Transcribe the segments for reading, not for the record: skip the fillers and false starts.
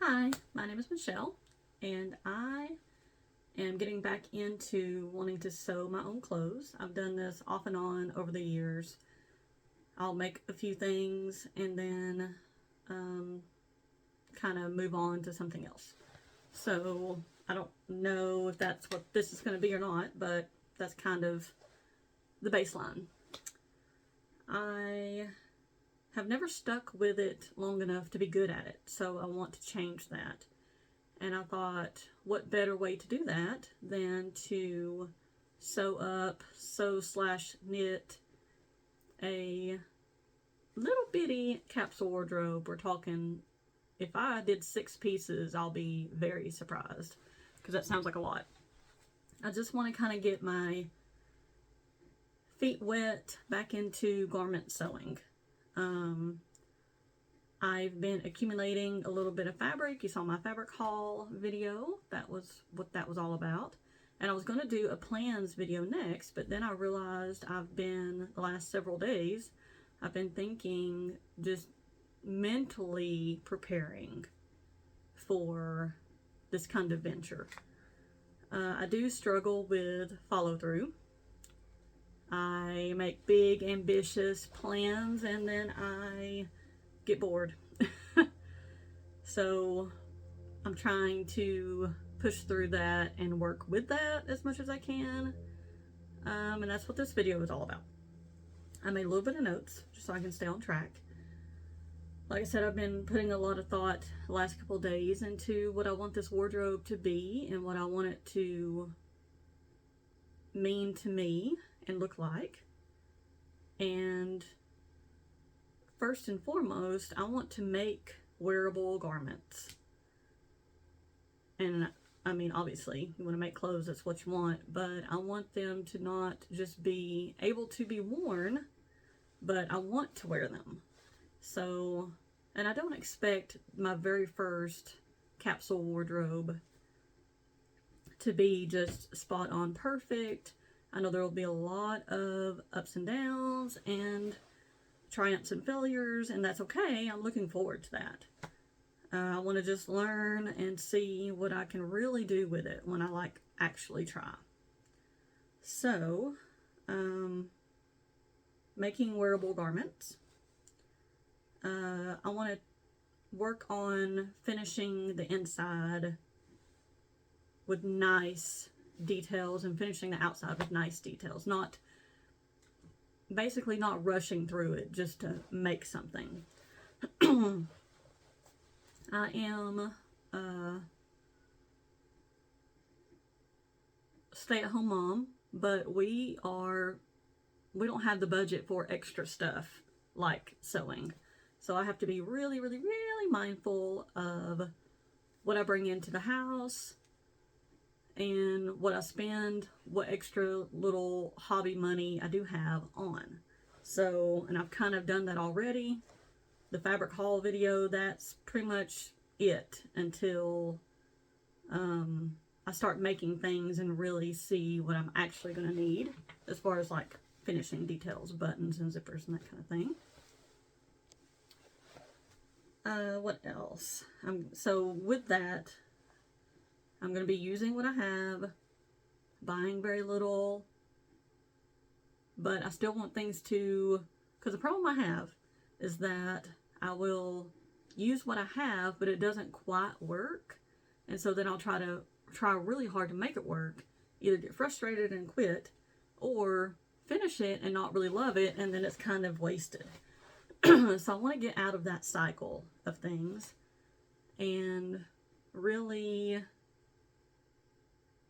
Hi, my name is Michelle, and I am getting back into wanting to sew my own clothes. I've done this off and on over the years. I'll make a few things and then kind of move on to something else. So I don't know if that's what this is going to be or not, but that's kind of the baseline. I have never stuck with it long enough to be good at it, so I want to change that. And I thought, what better way to do that than to sew slash knit a little bitty capsule wardrobe. We're talking, if I did 6 pieces, I'll be very surprised, because that sounds like a lot. I just want to kind of get my feet wet back into garment sewing. I've been accumulating a little bit of fabric. You saw my fabric haul video. That was what that was all about. And I was going to do a plans video next, but then I realized the last several days, I've been thinking, just mentally preparing for this kind of venture. I do struggle with follow through. I make big, ambitious plans and then I get bored. So I'm trying to push through that and work with that as much as I can. And that's what this video is all about. I made a little bit of notes just so I can stay on track. Like I said, I've been putting a lot of thought the last couple of days into what I want this wardrobe to be and what I want it to mean to me and look like. And first and foremost, I want to make wearable garments. And I mean, obviously, you want to make clothes, that's what you want, but I want them to not just be able to be worn, but I want to wear them. So, and I don't expect my very first capsule wardrobe to be just spot on perfect. I know there will be a lot of ups and downs and triumphs and failures, and that's okay. I'm looking forward to that. I want to just learn and see what I can really do with it when I actually try. So, making wearable garments. I want to work on finishing the inside with nice details and finishing the outside with nice details. Basically not rushing through it just to make something. I am a stay-at-home mom, but we don't have the budget for extra stuff like sewing. So I have to be really, really, really mindful of what I bring into the house and what I spend, what extra little hobby money I do have on. So, and I've kind of done that already. The fabric haul video, that's pretty much it until I start making things and really see what I'm actually going to need as far as like finishing details, buttons and zippers and that kind of thing. What else? So with that, I'm going to be using what I have, buying very little, but I still want things to, because the problem I have is that I will use what I have, but it doesn't quite work. And so then I'll try really hard to make it work, either get frustrated and quit, or finish it and not really love it, and then it's kind of wasted. So I want to get out of that cycle of things and really,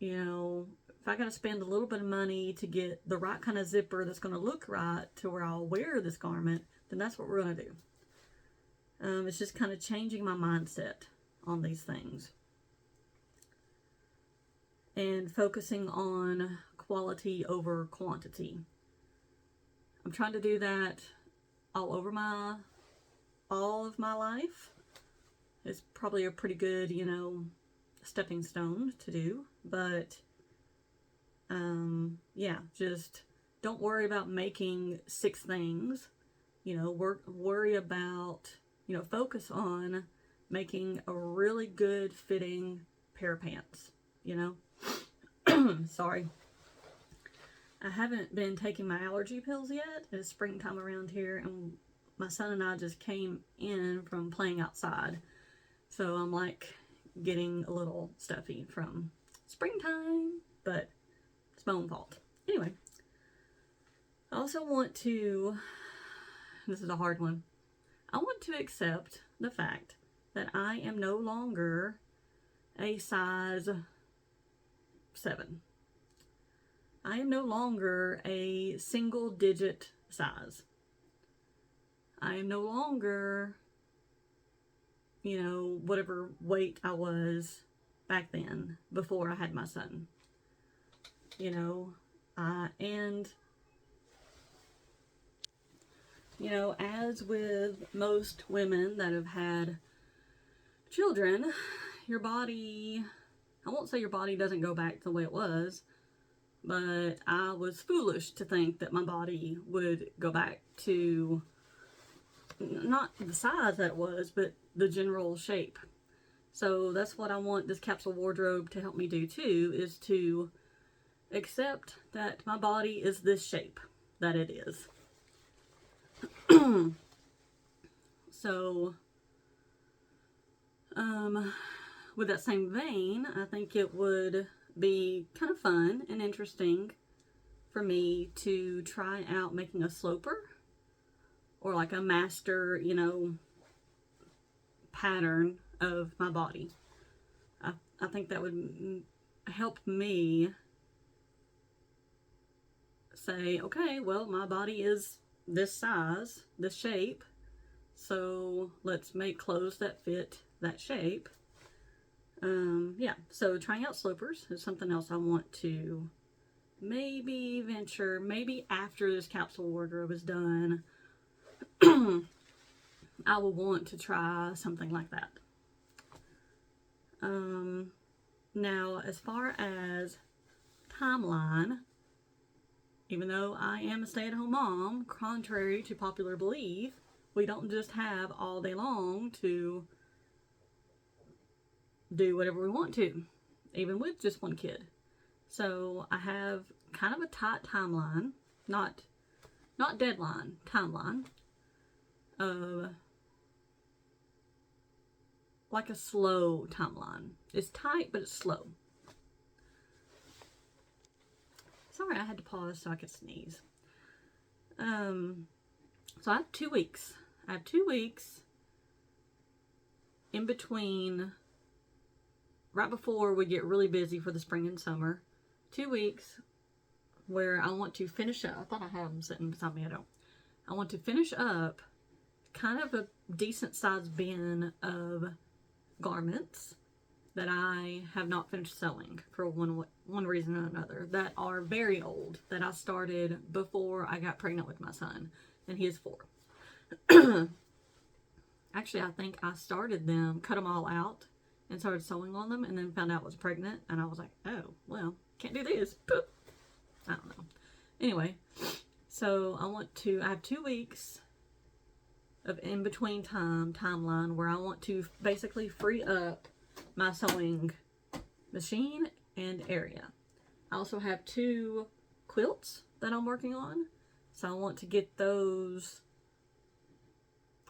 if I got to spend a little bit of money to get the right kind of zipper that's going to look right to where I'll wear this garment, then that's what we're going to do. It's just kind of changing my mindset on these things and focusing on quality over quantity. I'm trying to do that all of my life. It's probably a pretty good, stepping stone to do, but yeah, just don't worry about making 6 things. Worry about, focus on making a really good fitting pair of pants, you know? Sorry. I haven't been taking my allergy pills yet. It's springtime around here, and my son and I just came in from playing outside. So I'm like getting a little stuffy from springtime, but it's my own fault. Anyway, I also want to, this is a hard one, I want to accept the fact that I am no longer a size 7. I am no longer a single digit size. I am no longer, you know, whatever weight I was back then before I had my son. You know, and, you know, as with most women that have had children, your body, I won't say your body doesn't go back to the way it was, but I was foolish to think that my body would go back to not the size that it was, but the general shape. So that's what I want this capsule wardrobe to help me do too, is to accept that my body is this shape that it is. So, with that same vein, I think it would be kind of fun and interesting for me to try out making a sloper or like a master, you know, pattern of my body. I think that would help me say, okay, well, my body is this size, this shape, so let's make clothes that fit that shape. Yeah, so trying out slopers is something else I want to maybe venture, maybe after this capsule wardrobe is done, I will want to try something like that. Now, as far as timeline, even though I am a stay-at-home mom, contrary to popular belief, we don't just have all day long to do whatever we want to, even with just one kid. So I have kind of a tight timeline, not deadline, timeline of like a slow timeline. It's tight, but it's slow. Sorry, I had to pause so I could sneeze. So I have 2 weeks. I have 2 weeks in between, right before we get really busy for the spring and summer. 2 weeks where I want to finish up. I thought I had them sitting beside me. I don't. I want to finish up kind of a decent sized bin of garments that I have not finished sewing for one reason or another, that are very old, that I started before I got pregnant with my son, and he is 4. Actually, I think I started them, cut them all out, and started sewing on them, and then found out I was pregnant, and I was like, oh, well, can't do this. Poop. I don't know. Anyway, so I have 2 weeks of in-between timeline where I want to basically free up my sewing machine and area. I also have 2 quilts that I'm working on, so I want to get those.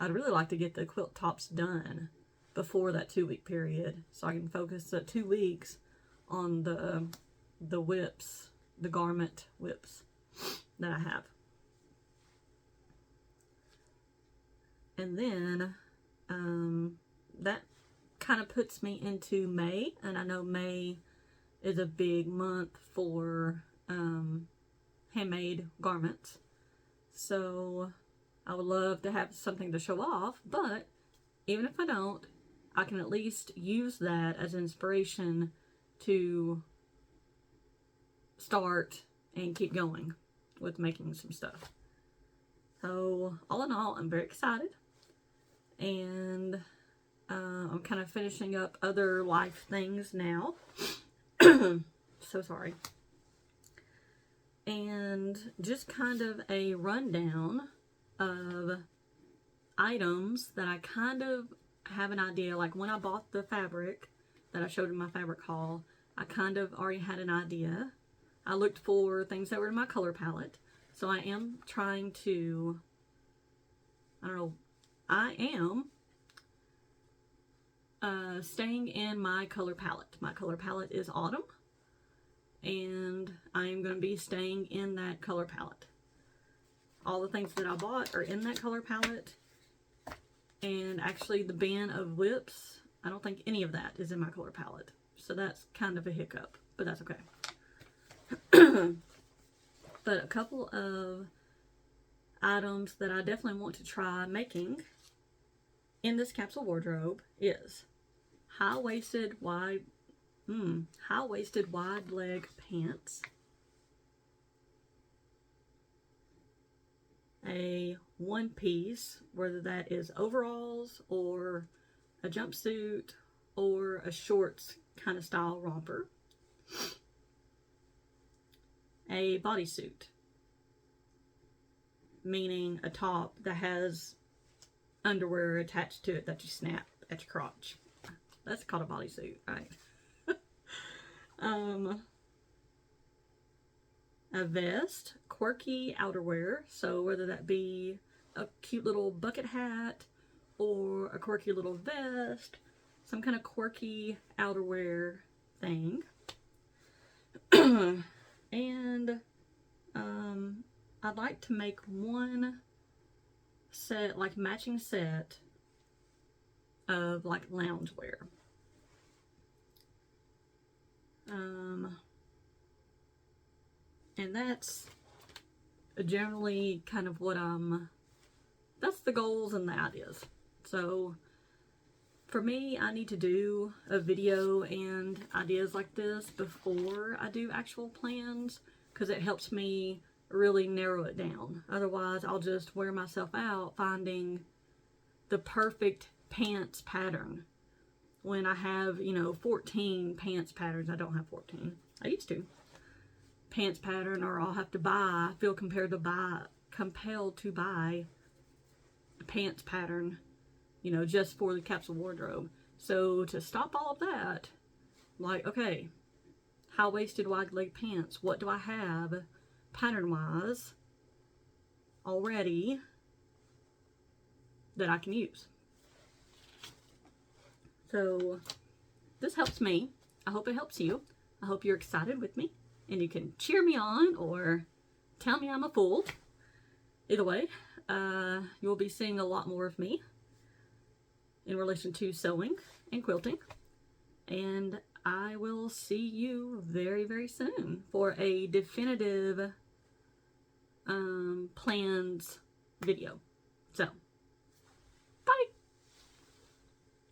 I'd really like to get the quilt tops done before that 2-week period, so I can focus the 2 weeks on the whips, the garment whips that I have. And then that kind of puts me into May, and I know May is a big month for handmade garments, so I would love to have something to show off, but even if I don't, I can at least use that as inspiration to start and keep going with making some stuff. So all in all, I'm very excited, and I'm kind of finishing up other life things now. So sorry. And just kind of a rundown of items that I kind of have an idea. Like when I bought the fabric that I showed in my fabric haul, I kind of already had an idea. I looked for things that were in my color palette. So I am trying to, I am staying in my color palette. My color palette is autumn, and I am going to be staying in that color palette. All the things that I bought are in that color palette, and actually the bin of whips, I don't think any of that is in my color palette. So that's kind of a hiccup, but that's okay. But a couple of items that I definitely want to try making in this capsule wardrobe is high-waisted wide leg pants, a one piece, whether that is overalls or a jumpsuit or a shorts kind of style romper, a bodysuit, meaning a top that has underwear attached to it that you snap at your crotch. That's called a bodysuit, right? A vest, quirky outerwear, so whether that be a cute little bucket hat or a quirky little vest, some kind of quirky outerwear thing. And I'd like to make one set, like matching set of like loungewear. And that's generally kind of what that's the goals and the ideas. So for me, I need to do a video and ideas like this before I do actual plans, because it helps me really narrow it down. Otherwise, I'll just wear myself out finding the perfect pants pattern when I have, 14 pants patterns. I don't have 14. I used to. Pants pattern, or I'll have to feel compelled to buy a pants pattern, just for the capsule wardrobe. So to stop all of that, like, okay, high-waisted wide leg pants, what do I have pattern-wise already that I can use? So this helps me. I hope it helps you. I hope you're excited with me and you can cheer me on or tell me I'm a fool. Either way, you'll be seeing a lot more of me in relation to sewing and quilting. And I will see you very, very soon for a definitive plans video. So